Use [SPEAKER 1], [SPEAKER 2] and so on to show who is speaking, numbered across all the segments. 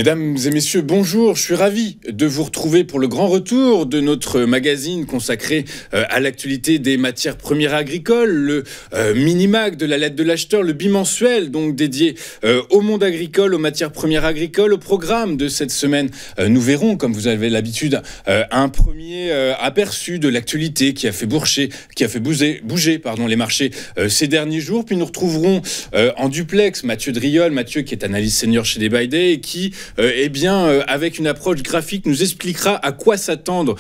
[SPEAKER 1] Mesdames et messieurs, bonjour, je suis ravi de vous retrouver pour le grand retour de notre magazine consacré à l'actualité des matières premières agricoles, le mini-mag de la lettre de l'acheteur, le bimensuel donc dédié au monde agricole, aux matières premières agricoles. Au programme de cette semaine, nous verrons, comme vous avez l'habitude, un premier aperçu de l'actualité qui a fait bouger les marchés ces derniers jours. Puis nous retrouverons en duplex Mathieu Driol, Mathieu qui est analyste senior chez Day by Day et qui avec une approche graphique, nous expliquera à quoi s'attendre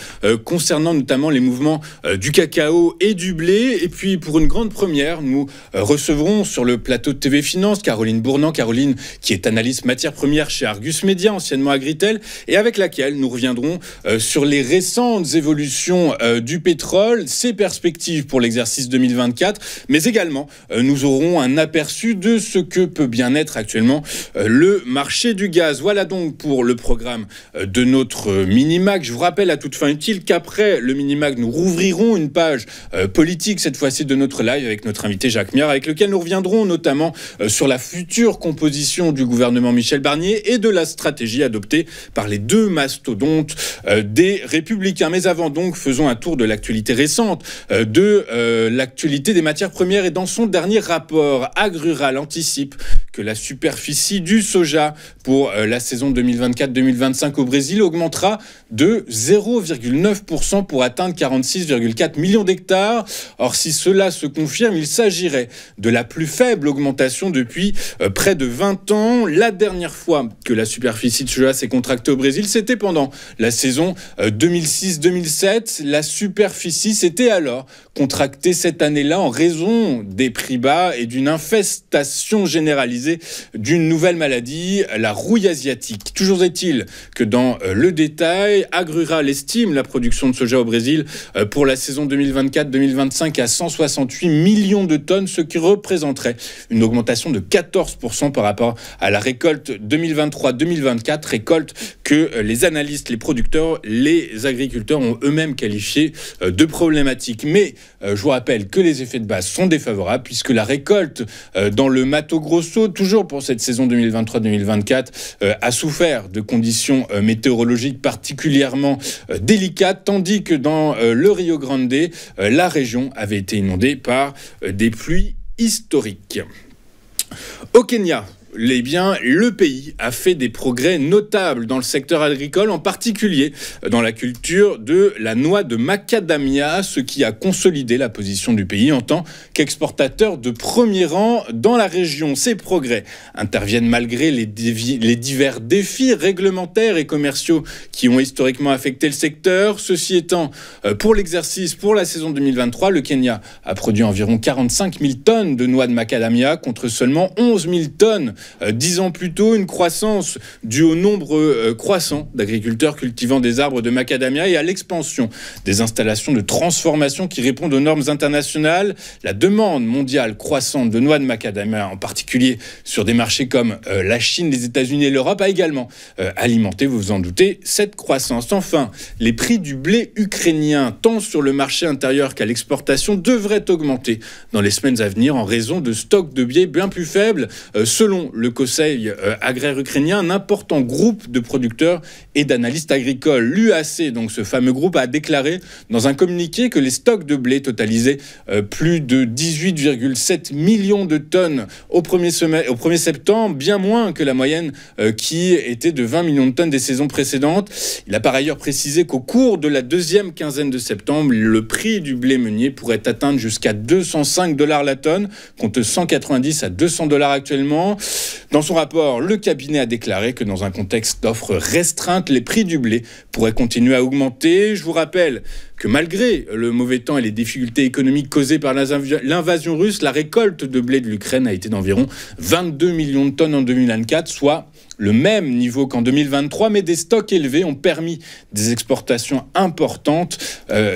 [SPEAKER 1] concernant notamment les mouvements du cacao et du blé. Et puis, pour une grande première, nous recevrons sur le plateau de TV Finance Caroline Bournand. Caroline, qui est analyste matières premières chez Argus Media, anciennement Agritel, et avec laquelle nous reviendrons sur les récentes évolutions du pétrole, ses perspectives pour l'exercice 2024, mais également, nous aurons un aperçu de ce que peut bien être actuellement le marché du gaz. Voilà donc pour le programme de notre mini-mag. Je vous rappelle à toute fin utile qu'après le mini-mag, nous rouvrirons une page politique, cette fois-ci de notre live, avec notre invité Jacques Miard, avec lequel nous reviendrons notamment sur la future composition du gouvernement Michel Barnier et de la stratégie adoptée par les deux mastodontes des Républicains. Mais avant donc, faisons un tour de l'actualité récente, de l'actualité des matières premières. Et dans son dernier rapport, AgRural anticipe que la superficie du soja pour la saison 2024-2025 au Brésil augmentera de 0,9% pour atteindre 46,4 millions d'hectares. Or, si cela se confirme, il s'agirait de la plus faible augmentation depuis près de 20 ans. La dernière fois que la superficie de soja s'est contractée au Brésil, c'était pendant la saison 2006-2007. La superficie s'était alors contractée cette année-là en raison des prix bas et d'une infestation généralisée d'une nouvelle maladie, la rouille asiatique. Toujours est-il que dans le détail, AgRural estime la production de soja au Brésil pour la saison 2024-2025 à 168 millions de tonnes, ce qui représenterait une augmentation de 14% par rapport à la récolte 2023-2024, récolte que les analystes, les producteurs, les agriculteurs ont eux-mêmes qualifiée de problématique. Mais je vous rappelle que les effets de base sont défavorables puisque la récolte dans le Mato Grosso, toujours pour cette saison 2023-2024, a souffert de conditions météorologiques particulièrement délicates, tandis que dans le Rio Grande, la région avait été inondée par des pluies historiques. Au Kenya, le pays a fait des progrès notables dans le secteur agricole, en particulier dans la culture de la noix de macadamia, ce qui a consolidé la position du pays en tant qu'exportateur de premier rang dans la région. Ces progrès interviennent malgré les divers défis réglementaires et commerciaux qui ont historiquement affecté le secteur. Ceci étant, pour la saison 2023, le Kenya a produit environ 45 000 tonnes de noix de macadamia contre seulement 11 000 tonnes 10 ans plus tôt, une croissance due au nombre croissant d'agriculteurs cultivant des arbres de macadamia et à l'expansion des installations de transformation qui répondent aux normes internationales. La demande mondiale croissante de noix de macadamia, en particulier sur des marchés comme la Chine, les États-Unis et l'Europe, a également alimenté, vous vous en doutez, cette croissance. Enfin, les prix du blé ukrainien, tant sur le marché intérieur qu'à l'exportation, devraient augmenter dans les semaines à venir en raison de stocks de blé bien plus faibles, selon le Conseil agraire ukrainien, un important groupe de producteurs et d'analystes agricoles. L'UAC, donc ce fameux groupe, a déclaré dans un communiqué que les stocks de blé totalisaient plus de 18,7 millions de tonnes au 1er septembre, bien moins que la moyenne qui était de 20 millions de tonnes des saisons précédentes. Il a par ailleurs précisé qu'au cours de la deuxième quinzaine de septembre, le prix du blé meunier pourrait atteindre jusqu'à 205 $ la tonne, contre 190 à 200 $ actuellement. Dans son rapport, le cabinet a déclaré que dans un contexte d'offres restreintes, les prix du blé pourraient continuer à augmenter. Je vous rappelle que malgré le mauvais temps et les difficultés économiques causées par l'invasion russe, la récolte de blé de l'Ukraine a été d'environ 22 millions de tonnes en 2024, soit le même niveau qu'en 2023, mais des stocks élevés ont permis des exportations importantes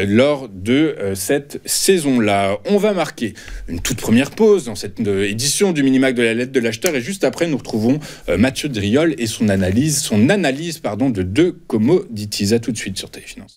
[SPEAKER 1] lors de cette saison-là. On va marquer une toute première pause dans cette édition du mini-mag de la lettre de l'acheteur et juste après, nous retrouvons Mathieu Driol et son analyse de deux commodities. À tout de suite sur TV Finance.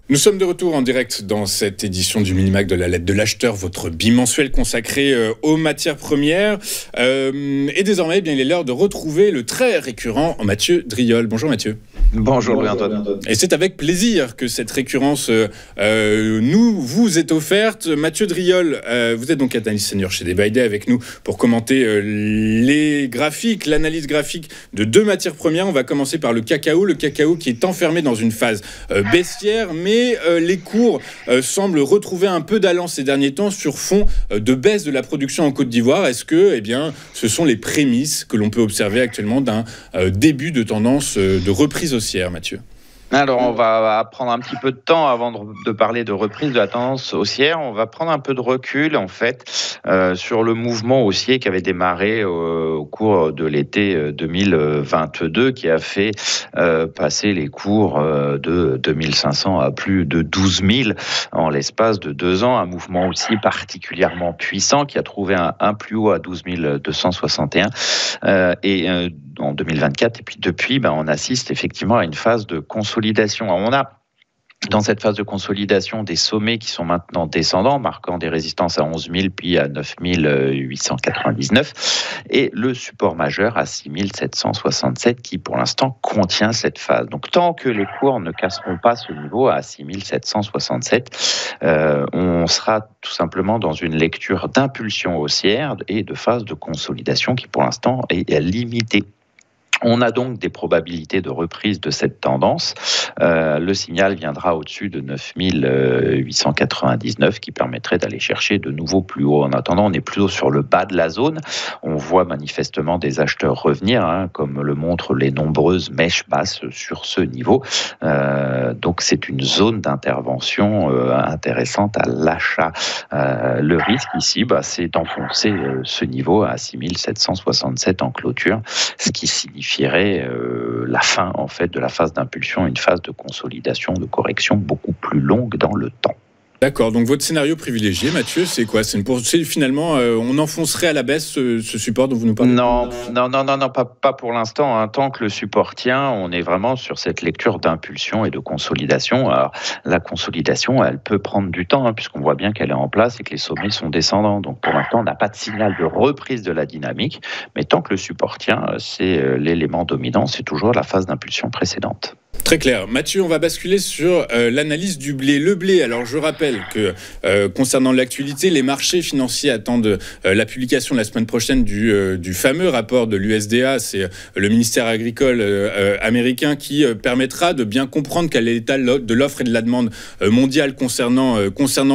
[SPEAKER 1] Nous sommes de retour en direct dans cette édition du Minimac de la lettre de l'acheteur, votre bimensuel consacré aux matières premières. Et désormais, il est l'heure de retrouver le très récurrent Mathieu Driol. Bonjour Mathieu.
[SPEAKER 2] Bonjour Louis-Antoine.
[SPEAKER 1] Et c'est avec plaisir que cette récurrence vous est offerte. Mathieu Driol, vous êtes donc analyste senior chez Debaïdé avec nous pour commenter les graphiques, l'analyse graphique de deux matières premières. On va commencer par le cacao qui est enfermé dans une phase baissière, mais les cours semblent retrouver un peu d'allant ces derniers temps sur fond de baisse de la production en Côte d'Ivoire. Est-ce que ce sont les prémices que l'on peut observer actuellement d'un début de tendance de reprise haussière, Mathieu ?
[SPEAKER 2] Alors, on va prendre un petit peu de temps avant de parler de reprise de la tendance haussière. On va prendre un peu de recul, en fait, sur le mouvement haussier qui avait démarré au cours de l'été 2022, qui a fait passer les cours de 2500 à plus de 12 000 en l'espace de 2 ans. Un mouvement aussi particulièrement puissant qui a trouvé un plus haut à 12 261 en 2024. Et puis depuis, on assiste effectivement à une phase de consolidation. Alors, on a dans cette phase de consolidation des sommets qui sont maintenant descendants, marquant des résistances à 11 000 puis à 9 899, et le support majeur à 6 767 qui pour l'instant contient cette phase. Donc tant que les cours ne casseront pas ce niveau à 6 767, on sera tout simplement dans une lecture d'impulsion haussière et de phase de consolidation qui pour l'instant est limitée. On a donc des probabilités de reprise de cette tendance. Le signal viendra au-dessus de 9 899 qui permettrait d'aller chercher de nouveaux plus hauts. En attendant, on est plutôt sur le bas de la zone. On voit manifestement des acheteurs revenir, comme le montrent les nombreuses mèches basses sur ce niveau. Donc c'est une zone d'intervention intéressante à l'achat. Le risque ici, c'est d'enfoncer ce niveau à 6 767 en clôture, ce qui signifierait la fin en fait de la phase d'impulsion, une phase de consolidation, de correction beaucoup plus longue dans le temps.
[SPEAKER 1] D'accord, donc votre scénario privilégié, Mathieu, c'est quoi ? C'est finalement, on enfoncerait à la baisse ce support dont vous nous parlez ?
[SPEAKER 2] Non, pas pour l'instant. Tant que le support tient, on est vraiment sur cette lecture d'impulsion et de consolidation. Alors, la consolidation, elle peut prendre du temps, puisqu'on voit bien qu'elle est en place et que les sommets sont descendants. Donc pour l'instant, on n'a pas de signal de reprise de la dynamique, mais tant que le support tient, c'est l'élément dominant, c'est toujours la phase d'impulsion précédente.
[SPEAKER 1] Très clair. Mathieu, on va basculer sur l'analyse du blé. Le blé, alors je rappelle que concernant l'actualité, les marchés financiers attendent la publication la semaine prochaine du fameux rapport de l'USDA, c'est le ministère agricole américain, qui permettra de bien comprendre quel est l'état de l'offre et de la demande mondiale concernant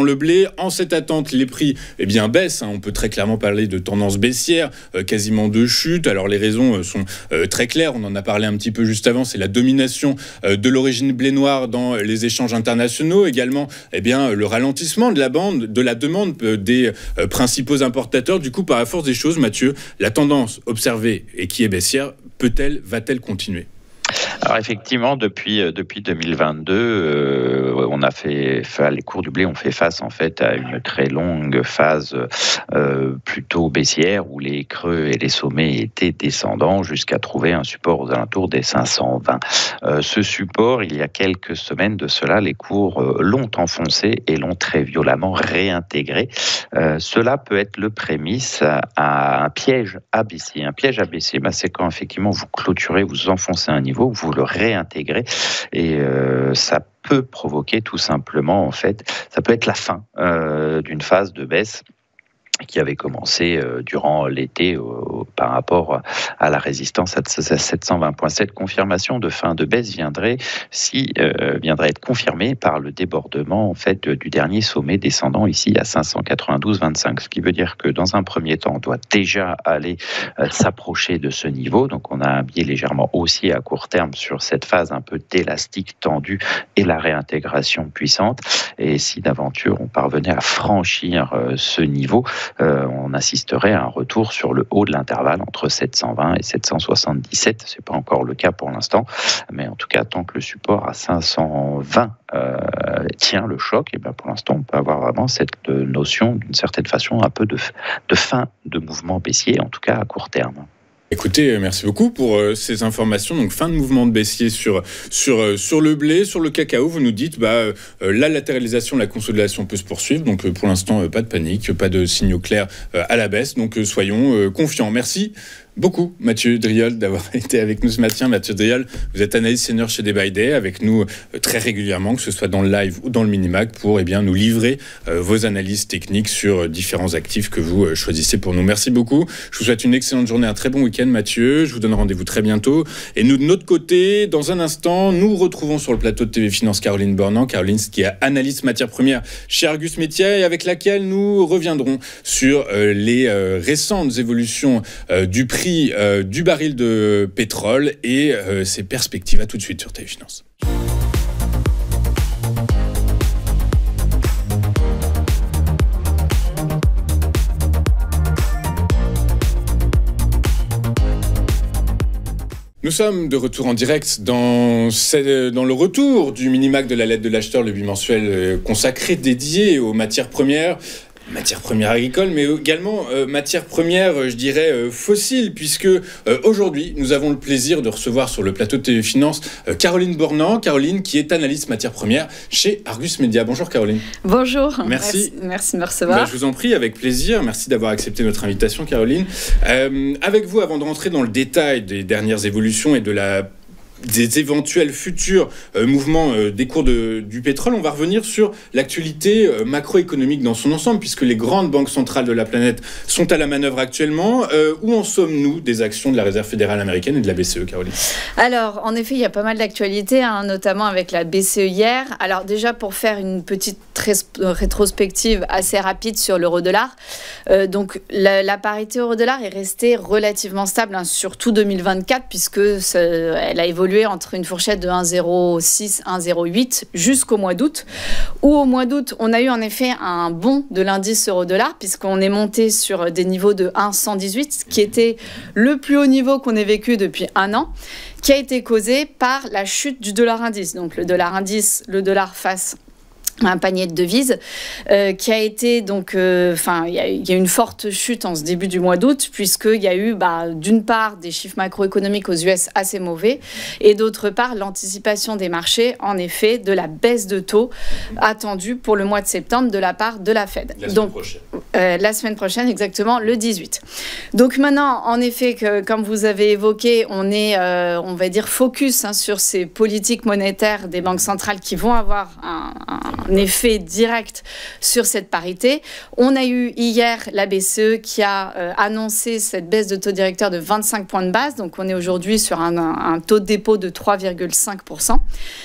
[SPEAKER 1] le blé. En cette attente, les prix baissent. On peut très clairement parler de tendance baissière, quasiment de chute. Alors les raisons sont très claires, on en a parlé un petit peu juste avant, c'est la domination de l'origine blé noir dans les échanges internationaux, également le ralentissement de la demande des principaux importateurs. Du coup, par la force des choses, Mathieu, la tendance observée et qui est baissière, va-t-elle continuer ?
[SPEAKER 2] Alors effectivement, depuis 2022, on a les cours du blé ont fait face en fait à une très longue phase plutôt baissière où les creux et les sommets étaient descendants jusqu'à trouver un support aux alentours des 520. Ce support, il y a quelques semaines de cela, les cours l'ont enfoncé et l'ont très violemment réintégré. Cela peut être le prémisse à un piège à baissier. Un piège à baissier, c'est quand effectivement vous clôturez, vous enfoncez un niveau, vous le réintégrez et ça peut provoquer tout simplement, en fait, ça peut être la fin d'une phase de baisse qui avait commencé durant l'été par rapport à la résistance à 720.7. Confirmation de fin de baisse viendrait être confirmée par le débordement en fait du dernier sommet descendant ici à 592.25, ce qui veut dire que dans un premier temps on doit déjà aller s'approcher de ce niveau. Donc on a un biais légèrement haussier à court terme sur cette phase un peu d'élastique tendu et la réintégration puissante. Et si d'aventure on parvenait à franchir ce niveau, on assisterait à un retour sur le haut de l'intervalle entre 720 et 777. Ce n'est pas encore le cas pour l'instant, mais en tout cas, tant que le support à 520 tient le choc, et pour l'instant, on peut avoir vraiment cette notion, d'une certaine façon, un peu de fin de mouvement baissier, en tout cas à court terme.
[SPEAKER 1] Écoutez, merci beaucoup pour ces informations. Donc, fin de mouvement de baissier sur le blé, sur le cacao. Vous nous dites, la latéralisation, la consolidation peut se poursuivre. Donc, pour l'instant, pas de panique, pas de signaux clairs à la baisse. Donc, soyons confiants. Merci beaucoup, Mathieu Driol, d'avoir été avec nous ce matin. Mathieu Driol, vous êtes analyste senior chez Day by Day, avec nous très régulièrement, que ce soit dans le live ou dans le Minimac, pour nous livrer vos analyses techniques sur différents actifs que vous choisissez pour nous. Merci beaucoup. Je vous souhaite une excellente journée, un très bon week-end, Mathieu. Je vous donne rendez-vous très bientôt. Et nous, de notre côté, dans un instant, nous retrouvons sur le plateau de TV Finance Caroline Bornand. Caroline, qui est analyste matières premières chez Argus Métiers, et avec laquelle nous reviendrons sur les récentes évolutions du prix du baril de pétrole et ses perspectives. À tout de suite sur TV Finance. Nous sommes de retour en direct dans le retour du Minimac de la lettre de l'acheteur, le bimensuel consacré, dédié aux matières premières agricoles, mais également matières premières, je dirais, fossiles, puisque aujourd'hui, nous avons le plaisir de recevoir sur le plateau de TV Finance Caroline Bornand. Caroline, qui est analyste matières premières chez Argus Media. Bonjour Caroline.
[SPEAKER 3] Bonjour.
[SPEAKER 1] Merci
[SPEAKER 3] de me recevoir.
[SPEAKER 1] Je vous en prie, avec plaisir. Merci d'avoir accepté notre invitation, Caroline. Avec vous, avant de rentrer dans le détail des dernières évolutions et des éventuels futurs mouvements des cours du pétrole, on va revenir sur l'actualité macroéconomique dans son ensemble, puisque les grandes banques centrales de la planète sont à la manœuvre actuellement. Où en sommes-nous des actions de la Réserve fédérale américaine et de la BCE, Caroline?
[SPEAKER 3] Alors, en effet, il y a pas mal d'actualités, notamment avec la BCE hier. Alors déjà, pour faire une petite rétrospective assez rapide sur l'euro-dollar, donc la parité euro-dollar est restée relativement stable, sur tout 2024, puisque elle a évolué entre une fourchette de 1,06, 1,08 jusqu'au mois d'août, où au mois d'août, on a eu en effet un bond de l'indice euro-dollar, puisqu'on est monté sur des niveaux de 1,118, qui était le plus haut niveau qu'on ait vécu depuis un an, qui a été causé par la chute du dollar indice. Donc le dollar indice, le dollar face un panier de devises qui a été donc il y a une forte chute en ce début du mois d'août, puisqu'il y a eu d'une part des chiffres macroéconomiques aux US assez mauvais, et d'autre part l'anticipation des marchés en effet de la baisse de taux attendue pour le mois de septembre de la part de la Fed. La semaine prochaine, exactement, le 18. Donc maintenant, en effet, comme vous avez évoqué, on est, on va dire, focus sur ces politiques monétaires des banques centrales qui vont avoir un effet direct sur cette parité. On a eu hier la BCE qui a annoncé cette baisse de taux directeur de 25 points de base. Donc on est aujourd'hui sur un taux de dépôt de 3,5%.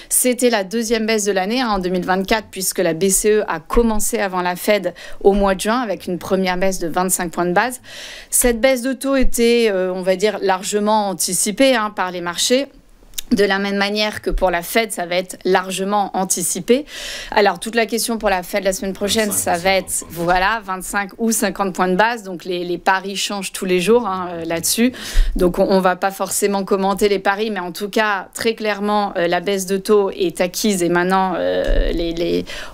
[SPEAKER 3] C'était la deuxième baisse de l'année en 2024, puisque la BCE a commencé avant la Fed au mois de juin avec une première baisse de 25 points de base. Cette baisse de taux était, on va dire, largement anticipée par les marchés. De la même manière que pour la Fed, ça va être largement anticipé. Alors, toute la question pour la Fed la semaine prochaine, ça va être 25 ou 50 points de base. Donc, les paris changent tous les jours là-dessus. Donc, on ne va pas forcément commenter les paris, mais en tout cas, très clairement, la baisse de taux est acquise. Et maintenant,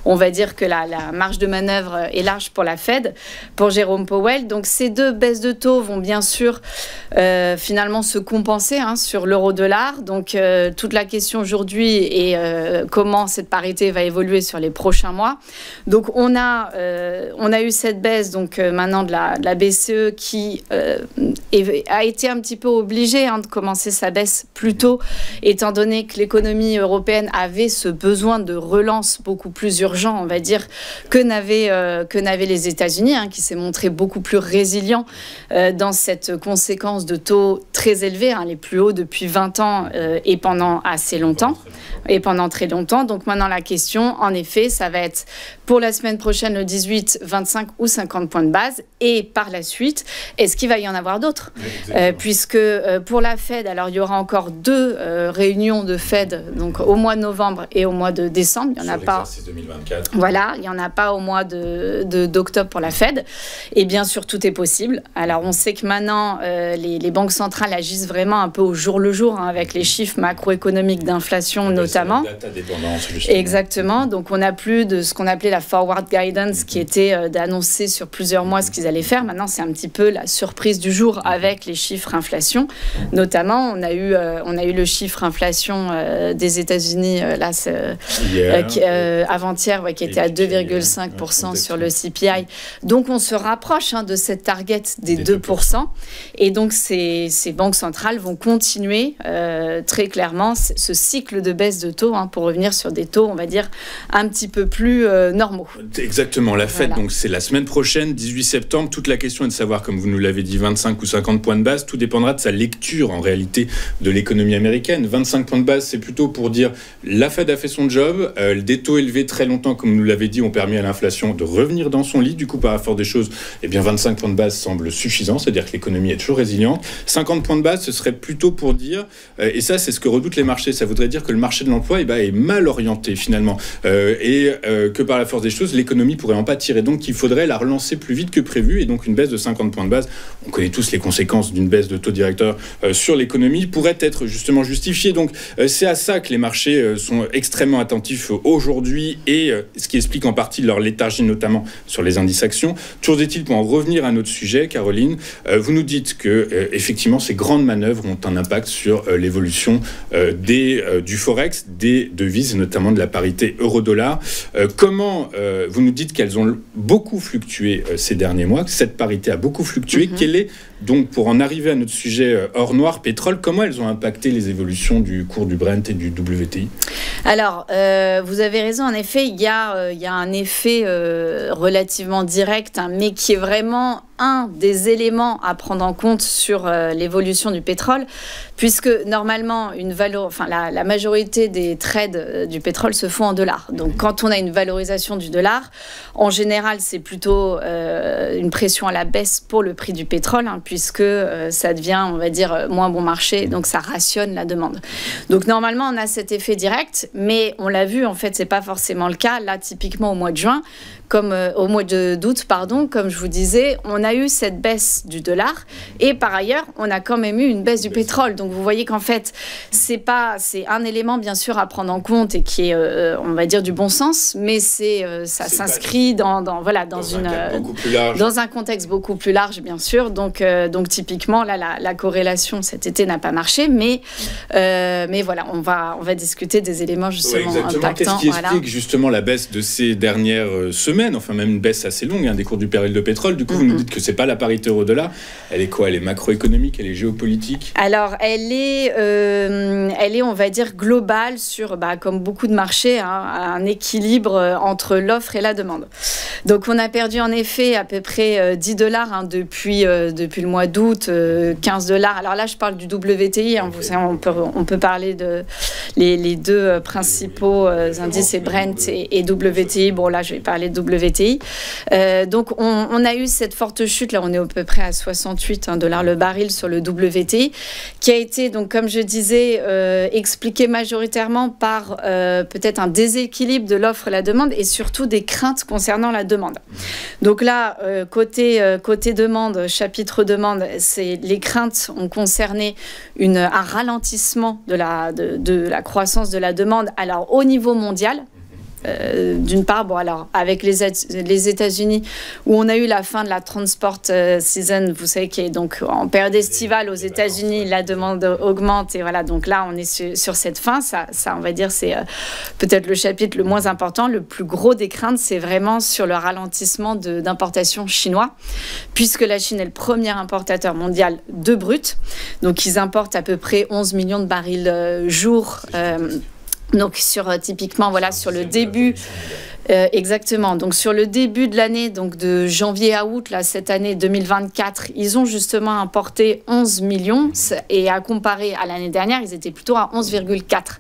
[SPEAKER 3] on va dire que la marge de manœuvre est large pour la Fed, pour Jérôme Powell. Donc, ces deux baisses de taux vont bien sûr finalement se compenser sur l'euro-dollar. Donc, toute la question aujourd'hui est comment cette parité va évoluer sur les prochains mois. Donc on a eu cette baisse maintenant de la BCE qui a été un petit peu obligée de commencer sa baisse plus tôt, étant donné que l'économie européenne avait ce besoin de relance beaucoup plus urgent, on va dire, que n'avaient les États-Unis, qui s'est montré beaucoup plus résilient dans cette conséquence de taux très élevés, les plus hauts depuis 20 ans et pendant assez longtemps, et pendant très longtemps. Donc maintenant, la question, en effet, ça va être pour la semaine prochaine, le 18, 25 ou 50 points de base. Et par la suite, est-ce qu'il va y en avoir d'autres? Puisque pour la Fed, alors il y aura encore 2 réunions de Fed, donc au mois de novembre et au mois de décembre. Il n'y en a pas. 2024. Voilà, il n'y en a pas au mois d'octobre pour la Fed. Et bien sûr, tout est possible. Alors on sait que maintenant, les banques centrales agissent vraiment un peu au jour le jour avec les chiffres macroéconomiques d'inflation notamment.
[SPEAKER 1] La data dépendance, justement.
[SPEAKER 3] Exactement. Donc on n'a plus de ce qu'on appelait la forward guidance qui était d'annoncer sur plusieurs mois ce qu'ils allaient faire. Maintenant, c'est un petit peu la surprise du jour avec les chiffres inflation. Notamment, on a eu le chiffre inflation des États-Unis avant-hier, qui était à 2,5% sur le CPI. Donc on se rapproche de cette target des 2%. Et donc ces banques centrales vont continuer très clairement ce cycle de baisse de taux pour revenir sur des taux, on va dire, un petit peu plus normaux.
[SPEAKER 1] Exactement. La fête, donc c'est la semaine prochaine, 18 septembre. Toute la question est de savoir, comme vous nous l'avez dit, 25 ou 50 points de base. Tout dépendra de sa lecture, en réalité, de l'économie américaine. 25 points de base, c'est plutôt pour dire la Fed a fait son job. Des taux élevés très longtemps, comme nous l'avez dit, ont permis à l'inflation de revenir dans son lit. Du coup, par la force des choses, 25 points de base semble suffisant, c'est-à-dire que l'économie est toujours résiliente. 50 points de base, ce serait plutôt pour dire, et ça c'est ce que redoutent les marchés, ça voudrait dire que le marché de l'emploi est mal orienté finalement, que par la force des choses, l'économie pourrait en pâtir, et donc il faudrait la relancer plus vite que prévu, et donc une baisse de 50 points de base, on connaît tous les conséquences d'une baisse de taux directeur sur l'économie, pourrait être justement justifiée. Donc c'est à ça que les marchés sont extrêmement attentifs aujourd'hui, et ce qui explique en partie leur léthargie, notamment sur les indices actions. Toujours est-il, pour en revenir à notre sujet, Caroline, vous nous dites que effectivement ces grandes manœuvres ont un impact sur l'évolution du forex, des devises, notamment de la parité euro-dollar. Comment vous nous dites qu'elles ont beaucoup fluctué ces derniers mois, que cette parité a beaucoup fluctué. Quelle est donc, pour en arriver à notre sujet or noir, pétrole, comment elles ont impacté les évolutions du cours du Brent et du WTI?
[SPEAKER 3] Alors, vous avez raison, en effet, il y a un effet relativement direct, mais qui est vraiment un des éléments à prendre en compte sur l'évolution du pétrole, puisque normalement, la majorité des trades du pétrole se font en dollars. Donc, quand on a une valorisation du dollar, en général, c'est plutôt une pression à la baisse pour le prix du pétrole, puisque ça devient, on va dire, moins bon marché, donc ça rationne la demande. Donc, normalement, on a cet effet direct, mais on l'a vu, en fait, c'est pas forcément le cas. Là, typiquement, au mois de juin, au mois d'août, comme je vous disais, on a eu cette baisse du dollar, et par ailleurs, on a quand même eu une baisse du pétrole. Donc, vous voyez qu'en fait, c'est un élément, bien sûr, à prendre en compte et qui est, on va dire, du bon sens, mais ça s'inscrit dans un contexte beaucoup plus large, bien sûr. Donc typiquement, là, la corrélation cet été n'a pas marché, mais voilà, on va discuter des éléments justement impactants.
[SPEAKER 1] Qu'est-ce qui explique justement la baisse de ces dernières semaines, enfin même une baisse assez longue des cours du baril de pétrole? Du coup, vous nous dites que c'est pas la parité euro-dollar. Elle est quoi? Elle est macroéconomique, elle est géopolitique?
[SPEAKER 3] Alors, elle est, on va dire, globale sur, comme beaucoup de marchés, un équilibre entre l'offre et la demande. Donc, on a perdu en effet à peu près $10 depuis le mois d'août, $15. Alors là, je parle du WTI. Vous savez, on peut parler de les deux principaux indices, c'est Brent et WTI. Bon, là, je vais parler de WTI. Donc, on a eu cette forte chute. Là, on est à peu près à $68 le baril sur le WTI, qui a été, donc, comme je disais, expliqué majoritairement par peut-être un déséquilibre de l'offre et la demande, et surtout des craintes concernant la demande. Donc là, côté demande, chapitre demande, les craintes ont concerné un ralentissement de la croissance de la demande, alors au niveau mondial. D'une part, avec les États-Unis, où on a eu la fin de la transport season, vous savez, qui est donc en période estivale aux États-Unis, la demande augmente, et voilà, donc là, on est sur cette fin. Ça, on va dire, c'est peut-être le chapitre le moins important. Le plus gros des craintes, c'est vraiment sur le ralentissement d'importation chinois, puisque la Chine est le premier importateur mondial de brut. Donc, ils importent à peu près 11 millions de barils jour. Donc, typiquement, sur le début... exactement. Donc, sur le début de l'année, donc de janvier à août, là, cette année 2024, ils ont justement importé 11 millions. Et à comparer à l'année dernière, ils étaient plutôt à 11,4.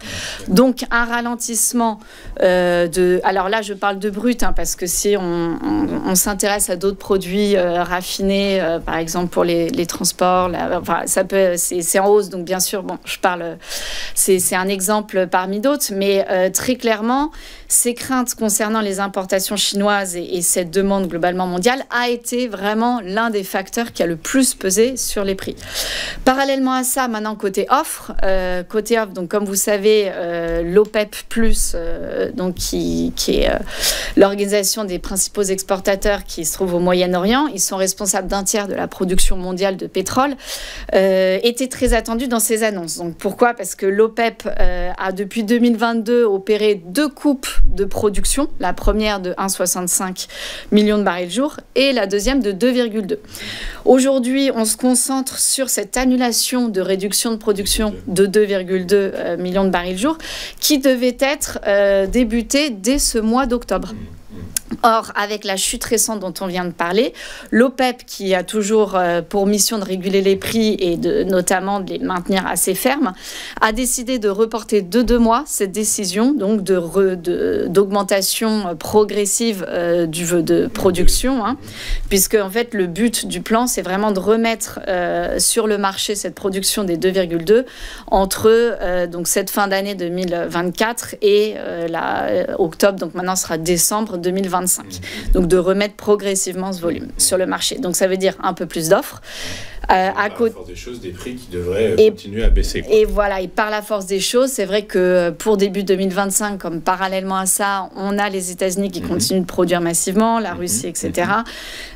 [SPEAKER 3] Donc, un ralentissement alors là, je parle de brut, parce que si on s'intéresse à d'autres produits raffinés, par exemple pour les transports, c'est en hausse. Donc, bien sûr, c'est un exemple parmi d'autres. Mais très clairement, ces craintes concernant concernant les importations chinoises et cette demande globalement mondiale, a été vraiment l'un des facteurs qui a le plus pesé sur les prix. Parallèlement à ça, maintenant côté offre, donc comme vous savez, l'OPEP+, donc qui est l'organisation des principaux exportateurs qui se trouve au Moyen-Orient, ils sont responsables d'un tiers de la production mondiale de pétrole, était très attendu dans ces annonces. Donc pourquoi? Parce que l'OPEP a depuis 2022 opéré 2 coupes de production, la première de 1,65 million de barils jour et la deuxième de 2,2. Aujourd'hui, on se concentre sur cette annulation de réduction de production de 2,2 millions de barils jour qui devait être débutée dès ce mois d'octobre. Or, avec la chute récente dont on vient de parler, l'OPEP, qui a toujours pour mission de réguler les prix et notamment de les maintenir assez fermes, a décidé de reporter de 2 mois cette décision, donc d'augmentation progressive de production, puisque en fait le but du plan, c'est vraiment de remettre sur le marché cette production des 2,2 entre donc cette fin d'année 2024 et octobre, donc maintenant ce sera décembre 2025. Donc de remettre progressivement ce volume sur le marché. Donc ça veut dire un peu plus d'offres.
[SPEAKER 1] À la force des choses, des prix qui devraient continuer à baisser. Quoi.
[SPEAKER 3] Et voilà, et par la force des choses, c'est vrai que pour début 2025, comme parallèlement à ça, on a les États-Unis qui continuent de produire massivement, la Russie, etc.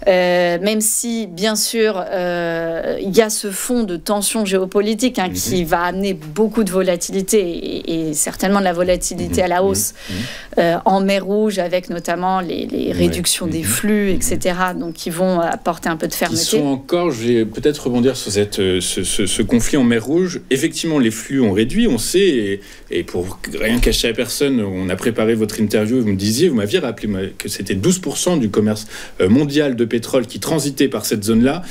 [SPEAKER 3] Même si, bien sûr, il y a ce fond de tension géopolitique qui va amener beaucoup de volatilité et certainement de la volatilité à la hausse en mer Rouge, avec notamment les réductions des flux, etc. Donc, qui vont apporter un peu de fermeté.
[SPEAKER 1] Ils sont encore, je vais peut-être rebondir sur ce conflit en mer Rouge. Effectivement, les flux ont réduit, on sait, et pour rien cacher à personne, on a préparé votre interview, vous m'aviez rappelé que c'était 12% du commerce mondial de pétrole qui transitait par cette zone-là.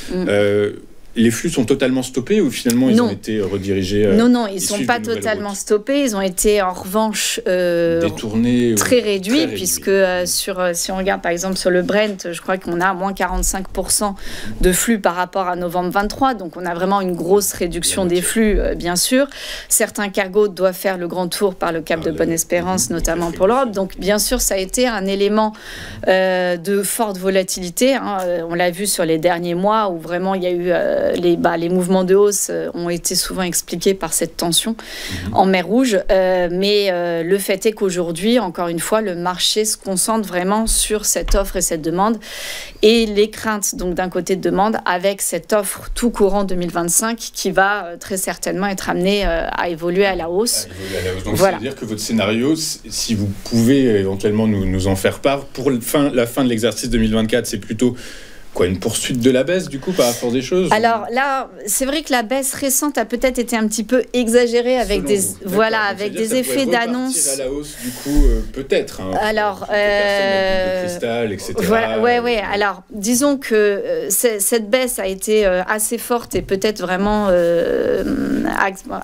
[SPEAKER 1] Les flux sont totalement stoppés ou finalement ils ont été redirigés
[SPEAKER 3] Non, ils ne sont pas totalement stoppés. Ils ont été en revanche
[SPEAKER 1] détournés,
[SPEAKER 3] très réduits, puisque si on regarde par exemple sur le Brent, je crois qu'on a moins 45% de flux par rapport à novembre 23. Donc on a vraiment une grosse réduction des flux, bien sûr. Certains cargos doivent faire le grand tour par le cap de Bonne-Espérance, notamment pour l'Europe. Donc bien sûr, ça a été un élément de forte volatilité. On l'a vu sur les derniers mois où vraiment il y a eu les mouvements de hausse ont été souvent expliqués par cette tension en mer Rouge. Mais le fait est qu'aujourd'hui, encore une fois, le marché se concentre vraiment sur cette offre et cette demande. Et les craintes, donc d'un côté de demande, avec cette offre tout courant 2025 qui va très certainement être amenée à évoluer à la hausse.
[SPEAKER 1] Donc ça veut dire que votre scénario, si vous pouvez éventuellement nous en faire part, pour la fin de l'exercice 2024, c'est plutôt... une poursuite de la baisse, du coup, par la force des choses?
[SPEAKER 3] Alors là, c'est vrai que la baisse récente a peut-être été un petit peu exagérée avec des effets d'annonce.
[SPEAKER 1] À la hausse, du coup, peut-être.
[SPEAKER 3] Alors,
[SPEAKER 1] cristal, etc.
[SPEAKER 3] Ouais. Alors, disons que cette baisse a été assez forte et peut-être vraiment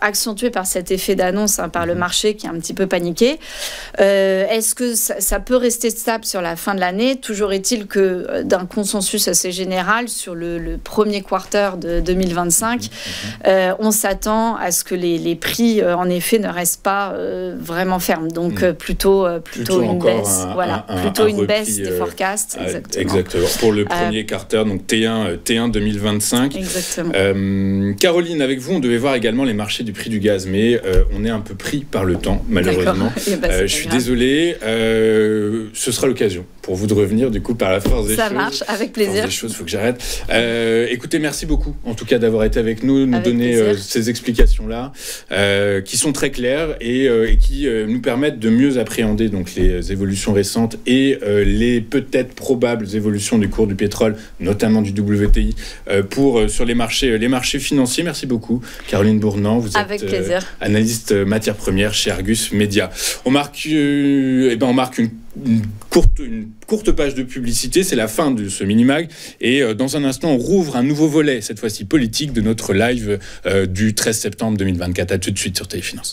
[SPEAKER 3] accentuée par cet effet d'annonce par le marché qui est un petit peu paniqué. Est-ce que ça peut rester stable sur la fin de l'année? Toujours est-il que d'un consensus assez général sur le premier quarter de 2025, on s'attend à ce que les prix, en effet, ne restent pas vraiment fermes. Donc, plutôt une baisse. Plutôt une baisse des forecasts.
[SPEAKER 1] Exactement. Pour le premier quarter, donc T1 2025.
[SPEAKER 3] Exactement.
[SPEAKER 1] Caroline, avec vous, on devait voir également les marchés du prix du gaz, mais on est un peu pris par le temps, malheureusement. Je suis désolé. Ce sera l'occasion pour vous de revenir, du coup, par la force des choses.
[SPEAKER 3] Ça marche, avec plaisir.
[SPEAKER 1] Il faut que j'arrête. Écoutez, merci beaucoup, en tout cas, d'avoir été avec nous donner ces explications-là, qui sont très claires et qui nous permettent de mieux appréhender donc, les évolutions récentes et les peut-être probables évolutions du cours du pétrole, notamment du WTI, sur les marchés financiers. Merci beaucoup, Caroline Bournand. Vous êtes analyste matières premières chez Argus Media. On marque une courte page de publicité, c'est la fin de ce mini-mag, et dans un instant on rouvre un nouveau volet, cette fois-ci politique, de notre live du 13 septembre 2024. À tout de suite sur Téléfinance.